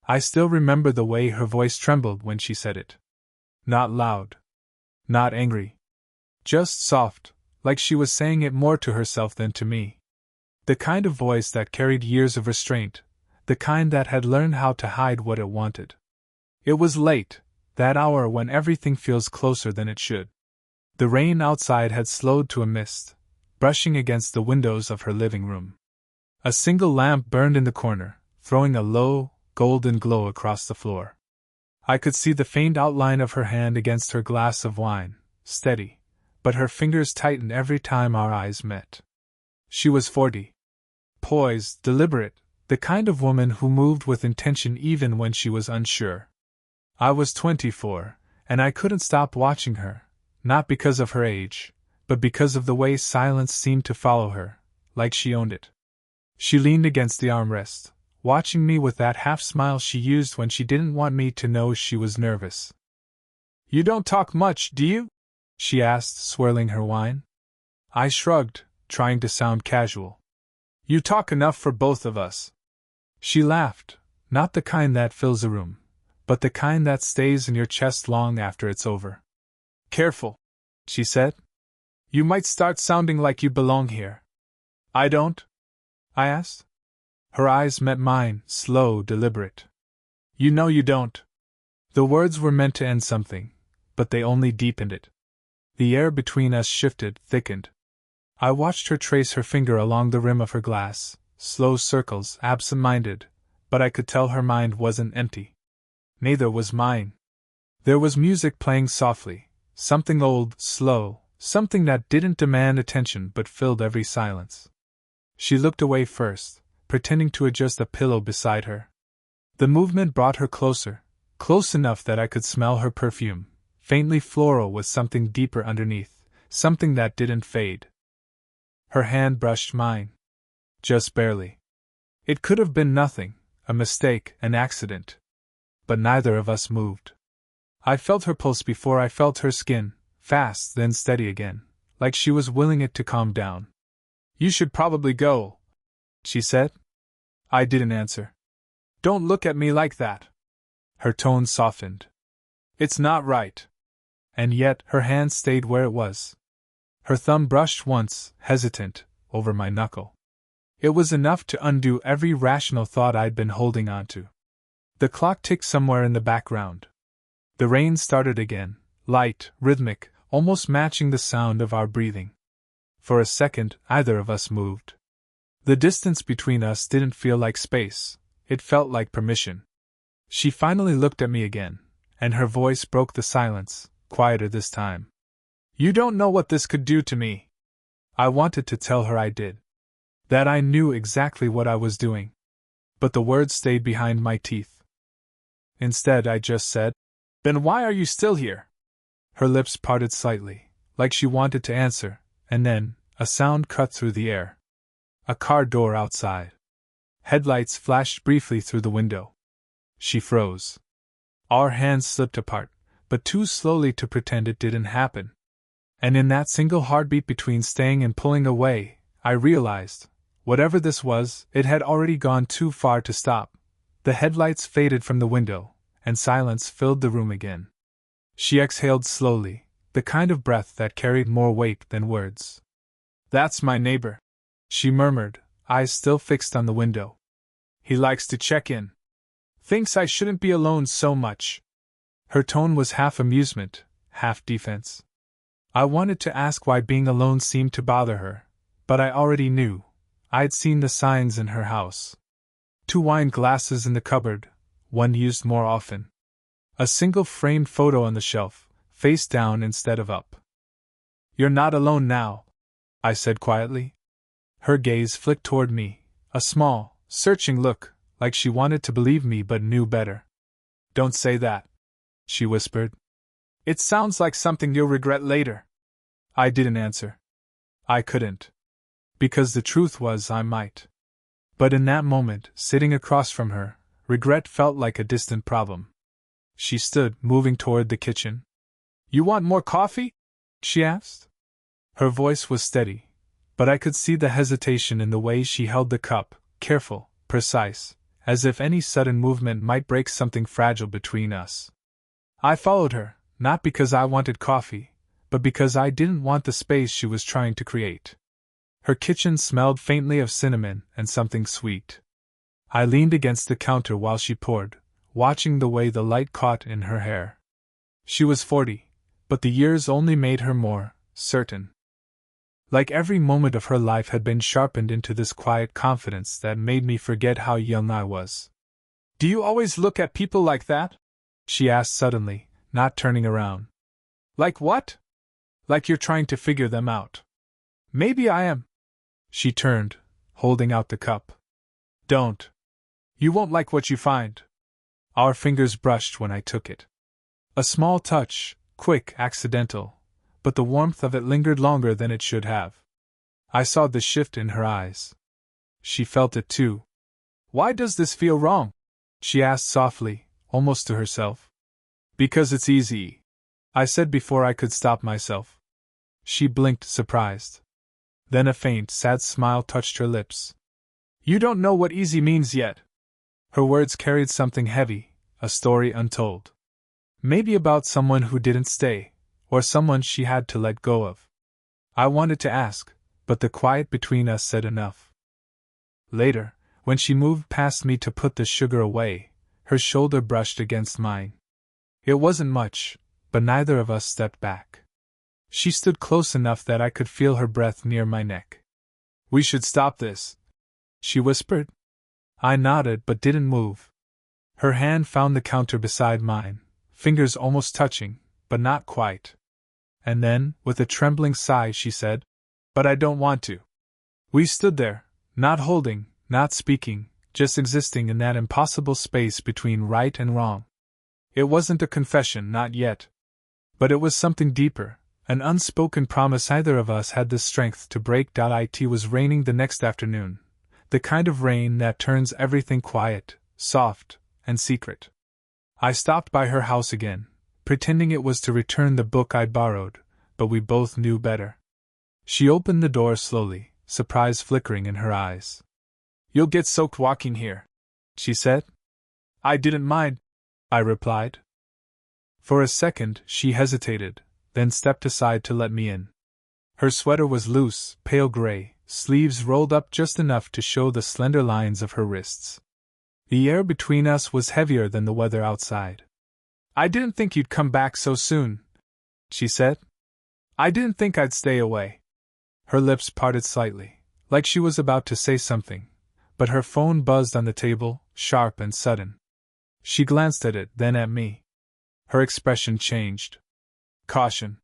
I still remember the way her voice trembled when she said it. Not loud. Not angry. Just soft, like she was saying it more to herself than to me. The kind of voice that carried years of restraint, the kind that had learned how to hide what it wanted. It was late, that hour when everything feels closer than it should. The rain outside had slowed to a mist, brushing against the windows of her living room. A single lamp burned in the corner, throwing a low, golden glow across the floor. I could see the faint outline of her hand against her glass of wine, steady, but her fingers tightened every time our eyes met. She was 40. Poised, deliberate, the kind of woman who moved with intention even when she was unsure. I was 24, and I couldn't stop watching her, not because of her age, but because of the way silence seemed to follow her, like she owned it. She leaned against the armrest, watching me with that half-smile she used when she didn't want me to know she was nervous. "You don't talk much, do you?" she asked, swirling her wine. I shrugged, trying to sound casual. "You talk enough for both of us." She laughed, not the kind that fills a room, but the kind that stays in your chest long after it's over. "Careful," she said. "You might start sounding like you belong here." "I don't?" I asked. Her eyes met mine, slow, deliberate. "You know you don't." The words were meant to end something, but they only deepened it. The air between us shifted, thickened. I watched her trace her finger along the rim of her glass, slow circles, absent-minded, but I could tell her mind wasn't empty. Neither was mine. There was music playing softly, something old, slow, something that didn't demand attention but filled every silence. She looked away first, pretending to adjust a pillow beside her. The movement brought her closer, close enough that I could smell her perfume, faintly floral with something deeper underneath, something that didn't fade. Her hand brushed mine. Just barely. It could have been nothing, a mistake, an accident. But neither of us moved. I felt her pulse before I felt her skin, fast then steady again, like she was willing it to calm down. "You should probably go," she said. I didn't answer. "Don't look at me like that." Her tone softened. "It's not right." And yet her hand stayed where it was. Her thumb brushed once, hesitant, over my knuckle. It was enough to undo every rational thought I'd been holding on to. The clock ticked somewhere in the background. The rain started again, light, rhythmic, almost matching the sound of our breathing. For a second, either of us moved. The distance between us didn't feel like space, it felt like permission. She finally looked at me again, and her voice broke the silence, quieter this time. "You don't know what this could do to me." I wanted to tell her I did. That I knew exactly what I was doing. But the words stayed behind my teeth. Instead, I just said, "Then why are you still here?" Her lips parted slightly, like she wanted to answer, and then, a sound cut through the air. A car door outside. Headlights flashed briefly through the window. She froze. Our hands slipped apart, but too slowly to pretend it didn't happen. And in that single heartbeat between staying and pulling away, I realized, whatever this was, it had already gone too far to stop. The headlights faded from the window, and silence filled the room again. She exhaled slowly, the kind of breath that carried more weight than words. "That's my neighbor," she murmured, eyes still fixed on the window. "He likes to check in. Thinks I shouldn't be alone so much." Her tone was half amusement, half defense. I wanted to ask why being alone seemed to bother her, but I already knew. I'd seen the signs in her house. 2 wine glasses in the cupboard, one used more often. A single framed photo on the shelf, face down instead of up. "You're not alone now," I said quietly. Her gaze flicked toward me, a small, searching look, like she wanted to believe me but knew better. "Don't say that," she whispered. "It sounds like something you'll regret later." I didn't answer. I couldn't. Because the truth was I might. But in that moment, sitting across from her, regret felt like a distant problem. She stood, moving toward the kitchen. "You want more coffee?" she asked. Her voice was steady, but I could see the hesitation in the way she held the cup, careful, precise, as if any sudden movement might break something fragile between us. I followed her, not because I wanted coffee, but because I didn't want the space she was trying to create. Her kitchen smelled faintly of cinnamon and something sweet. I leaned against the counter while she poured, watching the way the light caught in her hair. She was 40, but the years only made her more certain. Like every moment of her life had been sharpened into this quiet confidence that made me forget how young I was. "Do you always look at people like that?" she asked suddenly, not turning around. "Like what?" "Like you're trying to figure them out." "Maybe I am." She turned, holding out the cup. "Don't. You won't like what you find." Our fingers brushed when I took it. A small touch, quick, accidental, but the warmth of it lingered longer than it should have. I saw the shift in her eyes. She felt it too. "Why does this feel wrong?" she asked softly, almost to herself. "Because it's easy," I said before I could stop myself. She blinked, surprised. Then a faint, sad smile touched her lips. "You don't know what easy means yet." Her words carried something heavy, a story untold. Maybe about someone who didn't stay, or someone she had to let go of. I wanted to ask, but the quiet between us said enough. Later, when she moved past me to put the sugar away, her shoulder brushed against mine. It wasn't much, but neither of us stepped back. She stood close enough that I could feel her breath near my neck. "We should stop this," she whispered. I nodded but didn't move. Her hand found the counter beside mine, fingers almost touching, but not quite. And then, with a trembling sigh, she said, "But I don't want to." We stood there, not holding, not speaking, just existing in that impossible space between right and wrong. It wasn't a confession, not yet. But it was something deeper, an unspoken promise neither of us had the strength to break. It was raining the next afternoon, the kind of rain that turns everything quiet, soft, and secret. I stopped by her house again, pretending it was to return the book I'd borrowed, but we both knew better. She opened the door slowly, surprise flickering in her eyes. "You'll get soaked walking here," she said. "I didn't mind," I replied. For a second she hesitated, then stepped aside to let me in. Her sweater was loose, pale gray, sleeves rolled up just enough to show the slender lines of her wrists. The air between us was heavier than the weather outside. "I didn't think you'd come back so soon," she said. "I didn't think I'd stay away." Her lips parted slightly, like she was about to say something, but her phone buzzed on the table, sharp and sudden. She glanced at it, then at me. Her expression changed. "Caution.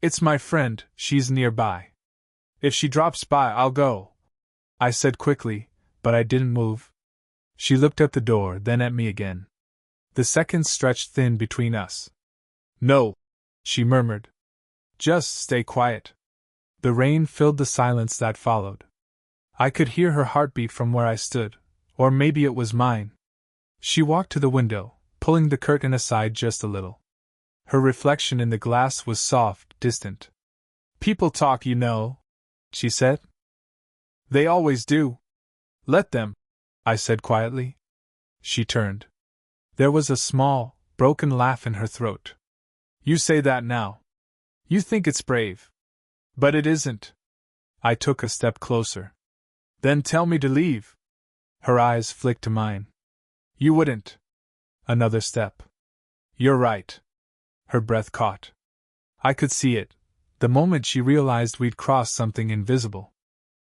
It's my friend, she's nearby. If she drops by, I'll go," I said quickly, but I didn't move. She looked at the door, then at me again. The seconds stretched thin between us. "No," she murmured. "Just stay quiet." The rain filled the silence that followed. I could hear her heartbeat from where I stood, or maybe it was mine. She walked to the window, pulling the curtain aside just a little. Her reflection in the glass was soft, distant. "People talk, you know," she said. "They always do." "Let them," I said quietly. She turned. There was a small, broken laugh in her throat. "You say that now. You think it's brave. But it isn't." I took a step closer. "Then tell me to leave." Her eyes flicked to mine. "You wouldn't." Another step. "You're right." Her breath caught. I could see it, the moment she realized we'd crossed something invisible.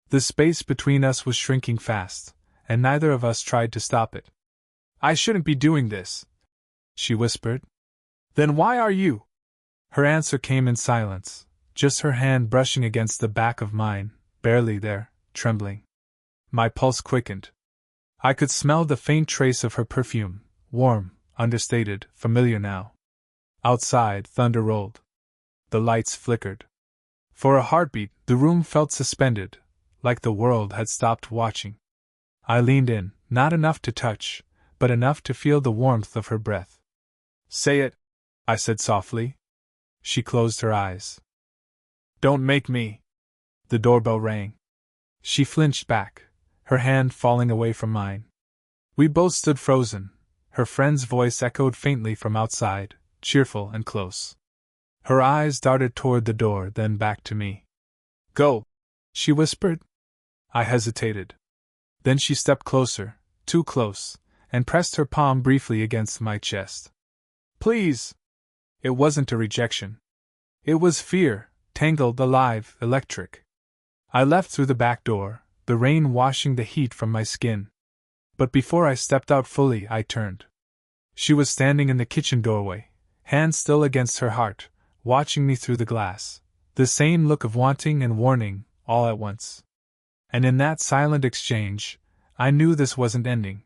The space between us was shrinking fast, and neither of us tried to stop it. "I shouldn't be doing this," she whispered. "Then why are you?" Her answer came in silence, just her hand brushing against the back of mine, barely there, trembling. My pulse quickened. I could smell the faint trace of her perfume, warm, understated, familiar now. Outside, thunder rolled. The lights flickered. For a heartbeat, the room felt suspended, like the world had stopped watching. I leaned in, not enough to touch, but enough to feel the warmth of her breath. "Say it," I said softly. She closed her eyes. "Don't make me." The doorbell rang. She flinched back, her hand falling away from mine. We both stood frozen. Her friend's voice echoed faintly from outside, cheerful and close. Her eyes darted toward the door, then back to me. Go, she whispered. I hesitated. Then she stepped closer, too close, and pressed her palm briefly against my chest. Please! It wasn't a rejection. It was fear, tangled, alive, electric. I left through the back door, the rain washing the heat from my skin. But before I stepped out fully, I turned. She was standing in the kitchen doorway, hand still against her heart, watching me through the glass, the same look of wanting and warning, all at once. And in that silent exchange, I knew this wasn't ending.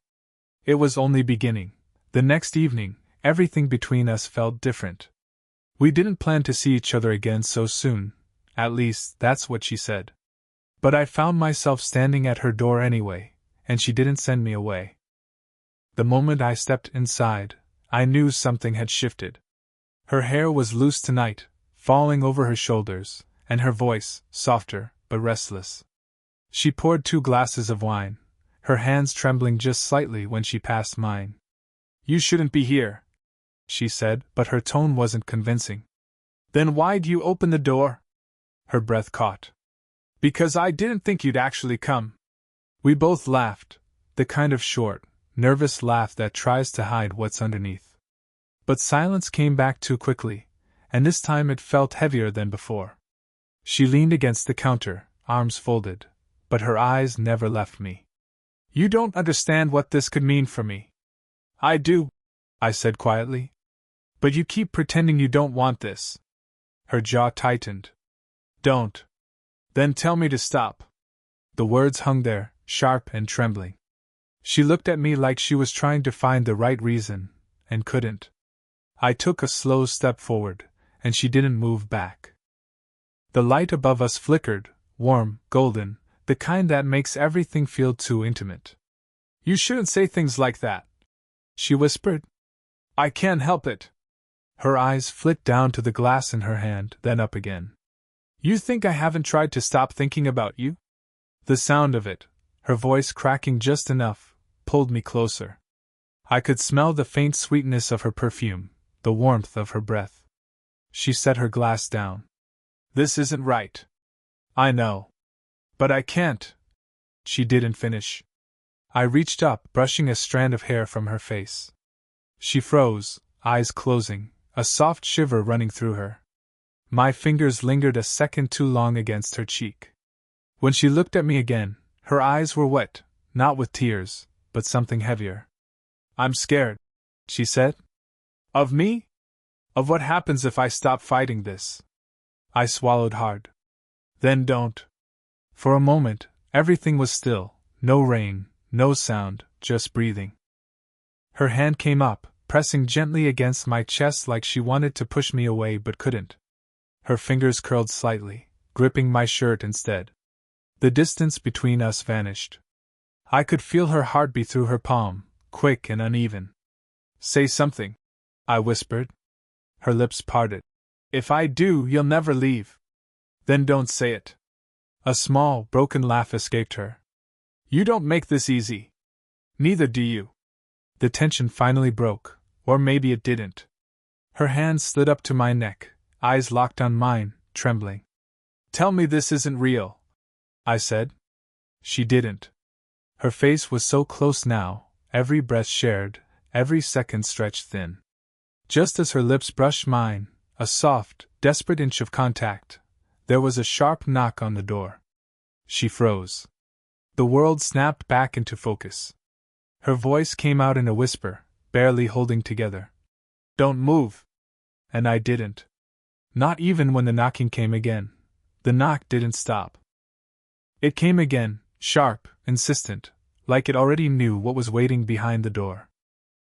It was only beginning. The next evening, everything between us felt different. We didn't plan to see each other again so soon, at least that's what she said. But I found myself standing at her door anyway, and she didn't send me away. The moment I stepped inside, I knew something had shifted. Her hair was loose tonight, falling over her shoulders, and her voice, softer, but restless. She poured 2 glasses of wine, her hands trembling just slightly when she passed mine. You shouldn't be here, she said, but her tone wasn't convincing. Then why'd you open the door? Her breath caught. Because I didn't think you'd actually come. We both laughed, the kind of short, nervous laugh that tries to hide what's underneath. But silence came back too quickly, and this time it felt heavier than before. She leaned against the counter, arms folded, but her eyes never left me. You don't understand what this could mean for me. I do, I said quietly. But you keep pretending you don't want this. Her jaw tightened. Don't. Then tell me to stop. The words hung there, sharp and trembling. She looked at me like she was trying to find the right reason, and couldn't. I took a slow step forward, and she didn't move back. The light above us flickered, warm, golden, the kind that makes everything feel too intimate. You shouldn't say things like that, she whispered. I can't help it. Her eyes flicked down to the glass in her hand, then up again. You think I haven't tried to stop thinking about you? The sound of it, her voice cracking just enough, pulled me closer. I could smell the faint sweetness of her perfume, the warmth of her breath. She set her glass down. This isn't right. I know. But I can't. She didn't finish. I reached up, brushing a strand of hair from her face. She froze, eyes closing, a soft shiver running through her. My fingers lingered a second too long against her cheek. When she looked at me again, her eyes were wet, not with tears, but something heavier. I'm scared, she said. Of me? Of what happens if I stop fighting this? I swallowed hard. Then don't. For a moment, everything was still, no rain, no sound, just breathing. Her hand came up, pressing gently against my chest like she wanted to push me away but couldn't. Her fingers curled slightly, gripping my shirt instead. The distance between us vanished. I could feel her heartbeat through her palm, quick and uneven. Say something, I whispered. Her lips parted. If I do, you'll never leave. Then don't say it. A small, broken laugh escaped her. You don't make this easy. Neither do you. The tension finally broke, or maybe it didn't. Her hand slid up to my neck, eyes locked on mine, trembling. Tell me this isn't real, I said. She didn't. Her face was so close now, every breath shared, every second stretched thin. Just as her lips brushed mine, a soft, desperate inch of contact, there was a sharp knock on the door. She froze. The world snapped back into focus. Her voice came out in a whisper, barely holding together. Don't move. And I didn't. Not even when the knocking came again. The knock didn't stop. It came again, sharp, insistent, like it already knew what was waiting behind the door.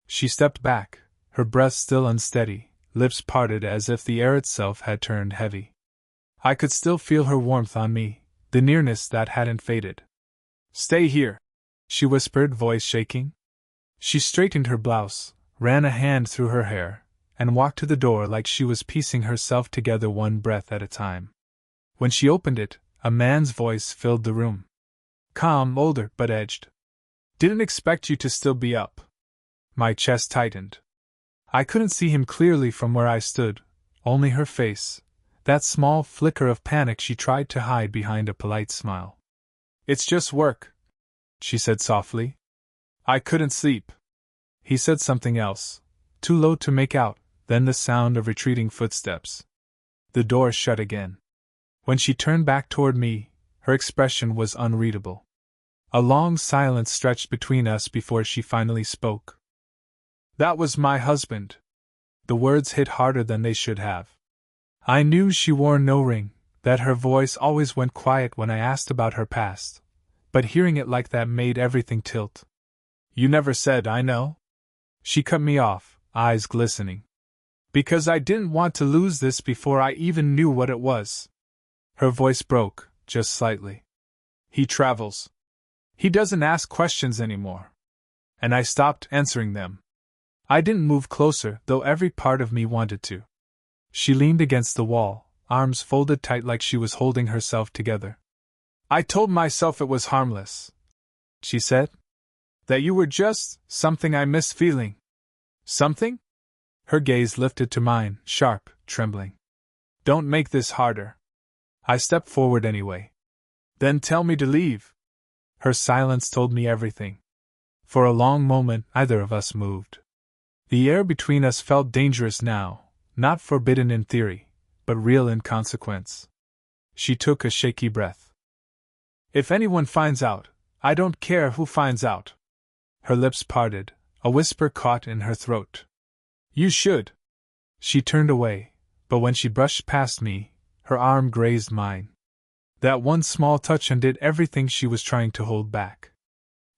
She stepped back, her breath still unsteady, lips parted as if the air itself had turned heavy. I could still feel her warmth on me, the nearness that hadn't faded. Stay here, she whispered, voice shaking. She straightened her blouse, ran a hand through her hair, and walked to the door like she was piecing herself together one breath at a time. When she opened it, a man's voice filled the room. Calm, older, but edged. Didn't expect you to still be up. My chest tightened. I couldn't see him clearly from where I stood, only her face, that small flicker of panic she tried to hide behind a polite smile. It's just work, she said softly. I couldn't sleep. He said something else, too low to make out, then the sound of retreating footsteps. The door shut again. When she turned back toward me, her expression was unreadable. A long silence stretched between us before she finally spoke. That was my husband. The words hit harder than they should have. I knew she wore no ring, that her voice always went quiet when I asked about her past, but hearing it like that made everything tilt. You never said I know? She cut me off, eyes glistening. Because I didn't want to lose this before I even knew what it was. Her voice broke, just slightly. He travels. He doesn't ask questions anymore. And I stopped answering them. I didn't move closer, though every part of me wanted to. She leaned against the wall, arms folded tight like she was holding herself together. I told myself it was harmless, she said. That you were just something I miss feeling. Something? Her gaze lifted to mine, sharp, trembling. Don't make this harder. I stepped forward anyway. Then tell me to leave. Her silence told me everything. For a long moment, neither of us moved. The air between us felt dangerous now, not forbidden in theory, but real in consequence. She took a shaky breath. If anyone finds out, I don't care who finds out. Her lips parted, a whisper caught in her throat. You should. She turned away, but when she brushed past me, her arm grazed mine. That one small touch undid everything she was trying to hold back.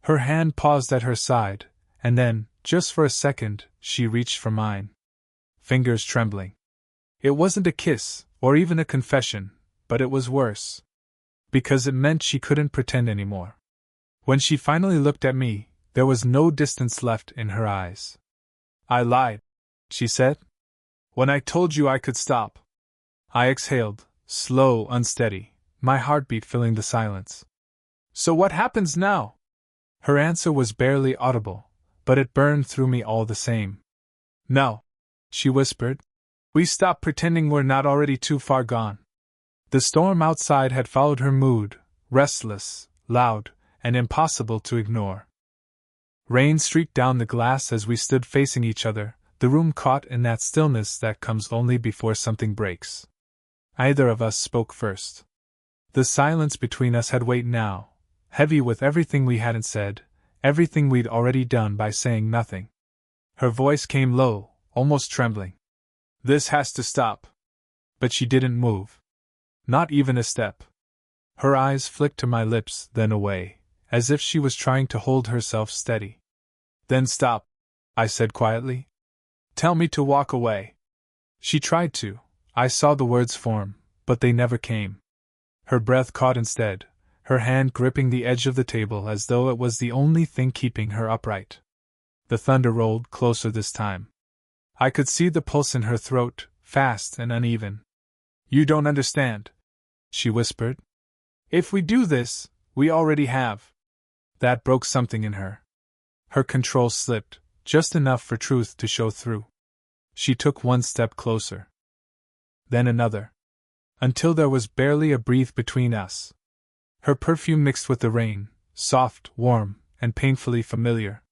Her hand paused at her side, and then, just for a second, she reached for mine. Fingers trembling. It wasn't a kiss, or even a confession, but it was worse. Because it meant she couldn't pretend anymore. When she finally looked at me, there was no distance left in her eyes. I lied, she said. When I told you I could stop. I exhaled, slow, unsteady, my heartbeat filling the silence. So what happens now? Her answer was barely audible, but it burned through me all the same. No, she whispered. We stop pretending we're not already too far gone. The storm outside had followed her mood, restless, loud, and impossible to ignore. Rain streaked down the glass as we stood facing each other, the room caught in that stillness that comes only before something breaks. Neither of us spoke first. The silence between us had weight now, heavy with everything we hadn't said, everything we'd already done by saying nothing. Her voice came low, almost trembling. This has to stop. But she didn't move. Not even a step. Her eyes flicked to my lips, then away, as if she was trying to hold herself steady. Then stop, I said quietly. Tell me to walk away. She tried to. I saw the words form, but they never came. Her breath caught instead, her hand gripping the edge of the table as though it was the only thing keeping her upright. The thunder rolled closer this time. I could see the pulse in her throat, fast and uneven. You don't understand, she whispered. If we do this, we already have. That broke something in her. Her control slipped, just enough for truth to show through. She took one step closer. Then another. Until there was barely a breath between us. Her perfume mixed with the rain, soft, warm, and painfully familiar.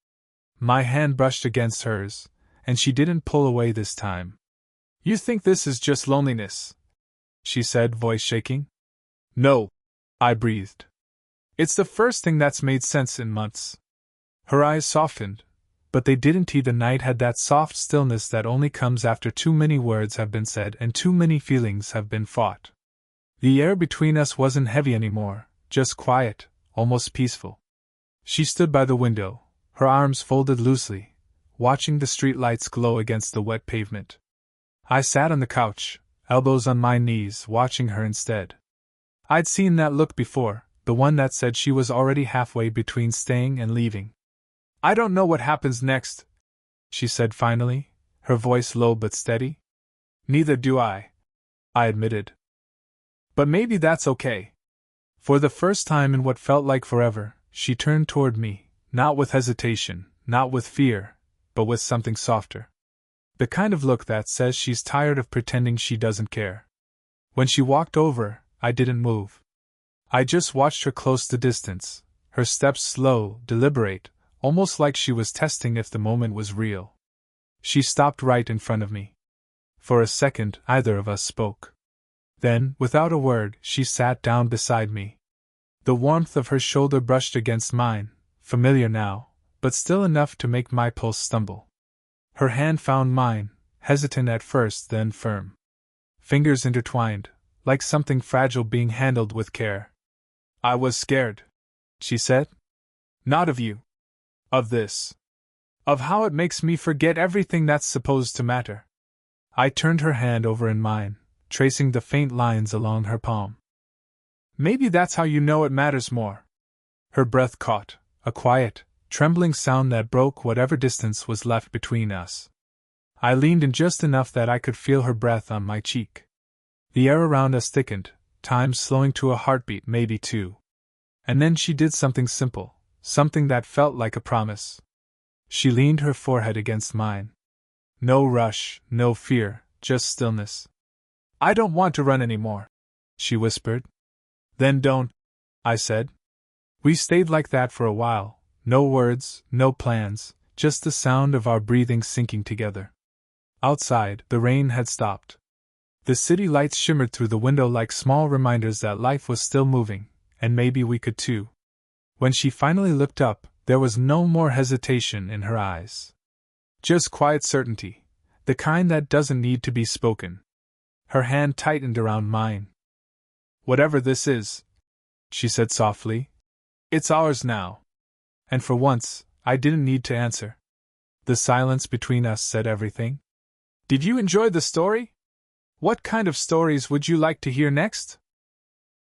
My hand brushed against hers, and she didn't pull away this time. You think this is just loneliness? She said, voice shaking. No, I breathed. It's the first thing that's made sense in months. Her eyes softened, but they didn't. The night had that soft stillness that only comes after too many words have been said and too many feelings have been fought. The air between us wasn't heavy anymore, just quiet, almost peaceful. She stood by the window, her arms folded loosely, watching the street lights glow against the wet pavement. I sat on the couch, elbows on my knees, watching her instead. I'd seen that look before, the one that said she was already halfway between staying and leaving. I don't know what happens next, she said finally, her voice low but steady. Neither do I admitted. But maybe that's okay. For the first time in what felt like forever, she turned toward me, not with hesitation, not with fear, but with something softer. The kind of look that says she's tired of pretending she doesn't care. When she walked over, I didn't move. I just watched her close the distance, her steps slow, deliberate, almost like she was testing if the moment was real. She stopped right in front of me. For a second, neither of us spoke. Then, without a word, she sat down beside me. The warmth of her shoulder brushed against mine, familiar now, but still enough to make my pulse stumble. Her hand found mine, hesitant at first, then firm. Fingers intertwined, like something fragile being handled with care. "I was scared," she said. "Not of you. Of this. Of how it makes me forget everything that's supposed to matter." I turned her hand over in mine, tracing the faint lines along her palm. "Maybe that's how you know it matters more." Her breath caught, a quiet, trembling sound that broke whatever distance was left between us. I leaned in just enough that I could feel her breath on my cheek. The air around us thickened, time slowing to a heartbeat, maybe two. And then she did something simple, something that felt like a promise. She leaned her forehead against mine. No rush, no fear, just stillness. "I don't want to run anymore," she whispered. "Then don't," I said. We stayed like that for a while, no words, no plans, just the sound of our breathing sinking together. Outside, the rain had stopped. The city lights shimmered through the window like small reminders that life was still moving, and maybe we could too. When she finally looked up, there was no more hesitation in her eyes. Just quiet certainty, the kind that doesn't need to be spoken. Her hand tightened around mine. "Whatever this is," she said softly, "it's ours now." And for once, I didn't need to answer. The silence between us said everything. Did you enjoy the story? What kind of stories would you like to hear next?